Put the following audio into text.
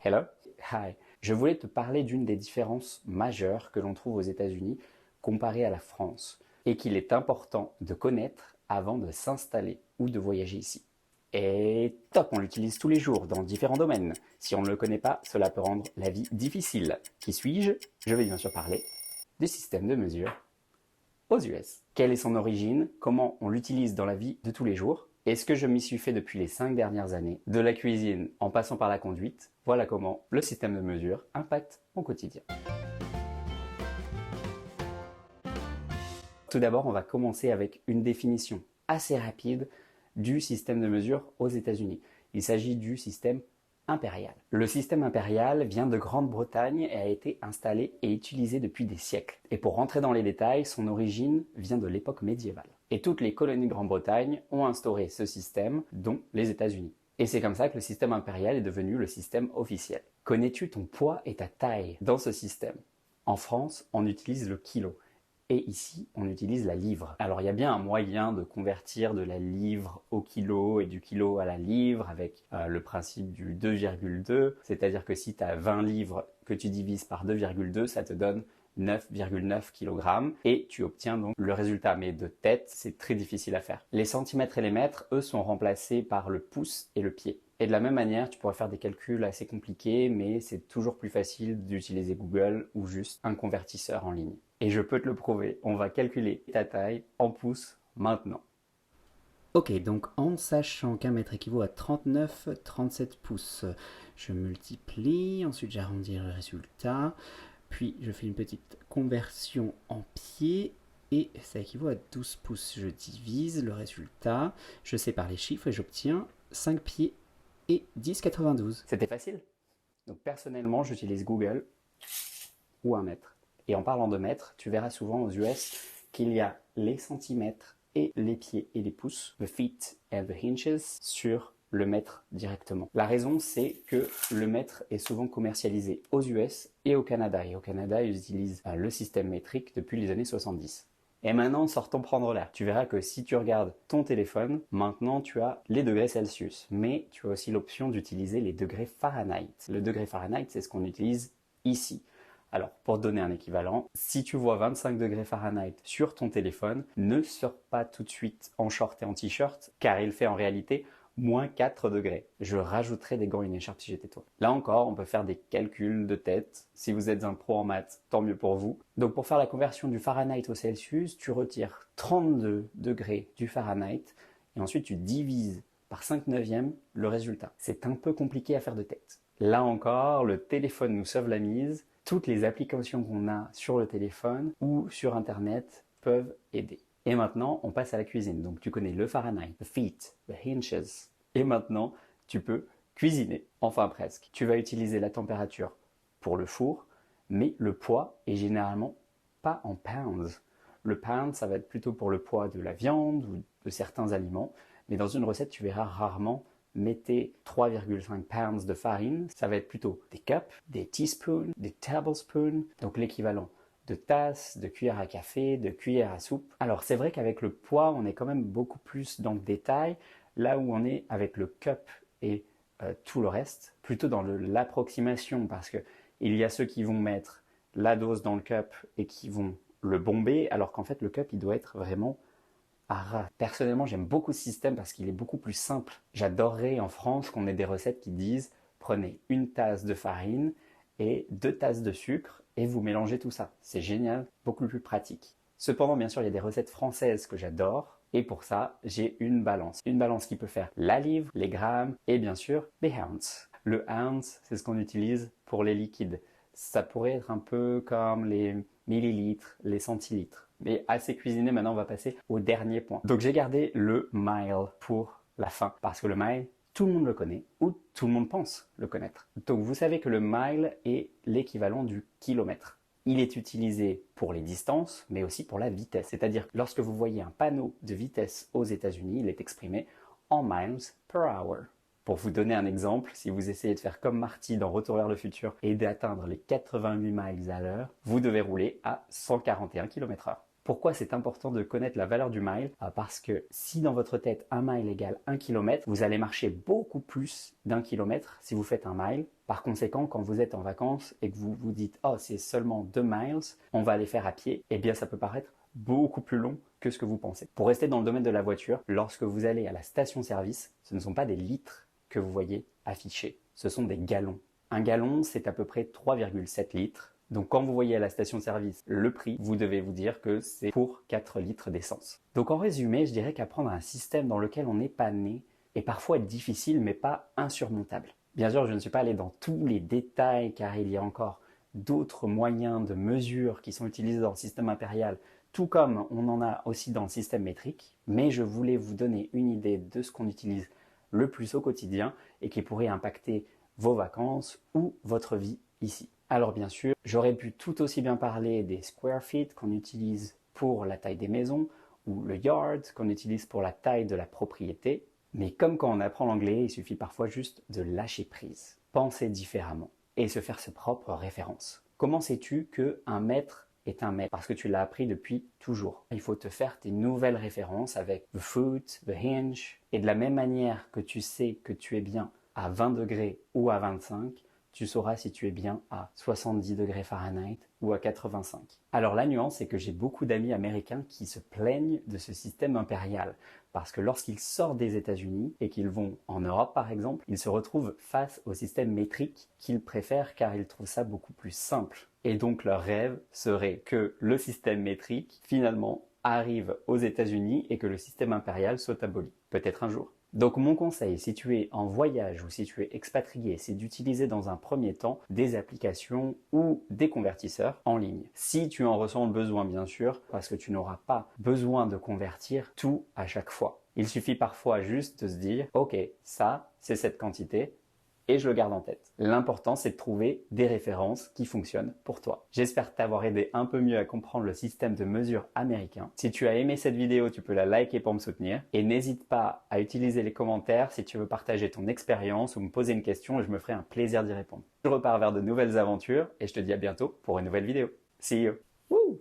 Hello. Hi. Je voulais te parler d'une des différences majeures que l'on trouve aux États-Unis comparée à la France et qu'il est important de connaître avant de s'installer ou de voyager ici. Et top, on l'utilise tous les jours dans différents domaines. Si on ne le connaît pas, cela peut rendre la vie difficile. Qui suis-je? Je vais bien sûr parler du système de mesure aux US. Quelle est son origine? Comment on l'utilise dans la vie de tous les jours? Et ce que je m'y suis fait depuis les 5 dernières années, de la cuisine en passant par la conduite, voilà comment le système de mesure impacte mon quotidien. Tout d'abord, on va commencer avec une définition assez rapide du système de mesure aux États-Unis. Il s'agit du système impérial. Le système impérial vient de Grande-Bretagne et a été installé et utilisé depuis des siècles. Et pour rentrer dans les détails, son origine vient de l'époque médiévale. Et toutes les colonies de Grande-Bretagne ont instauré ce système, dont les États-Unis. Et c'est comme ça que le système impérial est devenu le système officiel. Connais-tu ton poids et ta taille dans ce système? En France, on utilise le kilo. Et ici, on utilise la livre. Alors il y a bien un moyen de convertir de la livre au kilo et du kilo à la livre avec le principe du 2,2. C'est-à-dire que si tu as 20 livres que tu divises par 2,2, ça te donne 9,9 kg et tu obtiens donc le résultat. Mais de tête, c'est très difficile à faire. Les centimètres et les mètres, eux, sont remplacés par le pouce et le pied. Et de la même manière, tu pourrais faire des calculs assez compliqués, mais c'est toujours plus facile d'utiliser Google ou juste un convertisseur en ligne. Et je peux te le prouver, on va calculer ta taille en pouces maintenant. Ok, donc en sachant qu'un mètre équivaut à 39,37 pouces, je multiplie, ensuite j'arrondis le résultat, puis je fais une petite conversion en pieds et ça équivaut à 12 pouces. Je divise le résultat, je sépare les chiffres et j'obtiens 5 pieds et 10,92. C'était facile. Donc personnellement, j'utilise Google ou un mètre. Et en parlant de mètres, tu verras souvent aux US qu'il y a les centimètres et les pieds et les pouces, the feet and the inches, sur le mètre directement. La raison, c'est que le mètre est souvent commercialisé aux US et au Canada. Et au Canada, ils utilisent le système métrique depuis les années 70. Et maintenant, sortons prendre l'air. Tu verras que si tu regardes ton téléphone, maintenant tu as les degrés Celsius. Mais tu as aussi l'option d'utiliser les degrés Fahrenheit. Le degré Fahrenheit, c'est ce qu'on utilise ici. Alors, pour te donner un équivalent, si tu vois 25 degrés Fahrenheit sur ton téléphone, ne sors pas tout de suite en short et en t-shirt, car il fait en réalité moins 4 degrés. Je rajouterai des gants et une écharpe si j'étais toi. Là encore, on peut faire des calculs de tête. Si vous êtes un pro en maths, tant mieux pour vous. Donc pour faire la conversion du Fahrenheit au Celsius, tu retires 32 degrés du Fahrenheit et ensuite tu divises par 5 neuvièmes le résultat. C'est un peu compliqué à faire de tête. Là encore, le téléphone nous sauve la mise. Toutes les applications qu'on a sur le téléphone ou sur Internet peuvent aider. Et maintenant, on passe à la cuisine. Donc, tu connais le Fahrenheit, the feet, the inches. Et maintenant, tu peux cuisiner. Enfin, presque. Tu vas utiliser la température pour le four, mais le poids est généralement pas en pounds. Le pound, ça va être plutôt pour le poids de la viande ou de certains aliments. Mais dans une recette, tu verras rarement mettez 3,5 pounds de farine, ça va être plutôt des cups, des teaspoons, des tablespoons, donc l'équivalent de tasses, de cuillères à café, de cuillères à soupe. Alors c'est vrai qu'avec le poids, on est quand même beaucoup plus dans le détail, là où on est avec le cup et tout le reste, plutôt dans l'approximation, parce que il y a ceux qui vont mettre la dose dans le cup et qui vont le bomber, alors qu'en fait le cup il doit être vraiment à ras. Personnellement, j'aime beaucoup ce système parce qu'il est beaucoup plus simple. J'adorerais en France qu'on ait des recettes qui disent prenez une tasse de farine et 2 tasses de sucre et vous mélangez tout ça. C'est génial, beaucoup plus pratique. Cependant, bien sûr, il y a des recettes françaises que j'adore et pour ça, j'ai une balance. Une balance qui peut faire la livre, les grammes et bien sûr les ounces. Le ounce, c'est ce qu'on utilise pour les liquides. Ça pourrait être un peu comme les millilitres, les centilitres. Mais assez cuisiné, maintenant on va passer au dernier point. Donc j'ai gardé le mile pour la fin. Parce que le mile, tout le monde le connaît, ou tout le monde pense le connaître. Donc vous savez que le mile est l'équivalent du kilomètre. Il est utilisé pour les distances, mais aussi pour la vitesse. C'est-à-dire que lorsque vous voyez un panneau de vitesse aux États-Unis, il est exprimé en miles per hour. Pour vous donner un exemple, si vous essayez de faire comme Marty dans Retour vers le futur et d'atteindre les 88 miles à l'heure, vous devez rouler à 141 km/h. Pourquoi c'est important de connaître la valeur du mile? Parce que si dans votre tête, 1 mile égale 1 km, vous allez marcher beaucoup plus d'1 kilomètre si vous faites 1 mile. Par conséquent, quand vous êtes en vacances et que vous vous dites « Oh, c'est seulement 2 miles, on va les faire à pied », eh bien ça peut paraître beaucoup plus long que ce que vous pensez. Pour rester dans le domaine de la voiture, lorsque vous allez à la station-service, ce ne sont pas des litres que vous voyez affichés, ce sont des gallons. Un gallon, c'est à peu près 3,7 litres. Donc quand vous voyez à la station-service le prix, vous devez vous dire que c'est pour 4 litres d'essence. Donc en résumé, je dirais qu'apprendre un système dans lequel on n'est pas né est parfois difficile mais pas insurmontable. Bien sûr, je ne suis pas allé dans tous les détails car il y a encore d'autres moyens de mesure qui sont utilisés dans le système impérial, tout comme on en a aussi dans le système métrique, mais je voulais vous donner une idée de ce qu'on utilise le plus au quotidien et qui pourrait impacter vos vacances ou votre vie ici. Alors bien sûr, j'aurais pu tout aussi bien parler des square feet qu'on utilise pour la taille des maisons ou le yard qu'on utilise pour la taille de la propriété, mais comme quand on apprend l'anglais, il suffit parfois juste de lâcher prise, penser différemment et se faire ses propres références. Comment sais-tu qu'un mètre est un mètre? Parce que tu l'as appris depuis toujours. Il faut te faire tes nouvelles références avec the foot, the hinge, et de la même manière que tu sais que tu es bien à 20 degrés ou à 25, tu sauras si tu es bien à 70 degrés Fahrenheit ou à 85. Alors la nuance, c'est que j'ai beaucoup d'amis américains qui se plaignent de ce système impérial parce que lorsqu'ils sortent des États-Unis et qu'ils vont en Europe par exemple, ils se retrouvent face au système métrique qu'ils préfèrent car ils trouvent ça beaucoup plus simple. Et donc leur rêve serait que le système métrique finalement arrive aux États-Unis et que le système impérial soit aboli. Peut-être un jour. Donc mon conseil, si tu es en voyage ou si tu es expatrié, c'est d'utiliser dans un premier temps des applications ou des convertisseurs en ligne. Si tu en ressens le besoin bien sûr, parce que tu n'auras pas besoin de convertir tout à chaque fois. Il suffit parfois juste de se dire « Ok, ça, c'est cette quantité ». Et je le garde en tête. L'important, c'est de trouver des références qui fonctionnent pour toi. J'espère t'avoir aidé un peu mieux à comprendre le système de mesure américain. Si tu as aimé cette vidéo, tu peux la liker pour me soutenir. Et n'hésite pas à utiliser les commentaires si tu veux partager ton expérience ou me poser une question et je me ferai un plaisir d'y répondre. Je repars vers de nouvelles aventures et je te dis à bientôt pour une nouvelle vidéo. See you! Woo!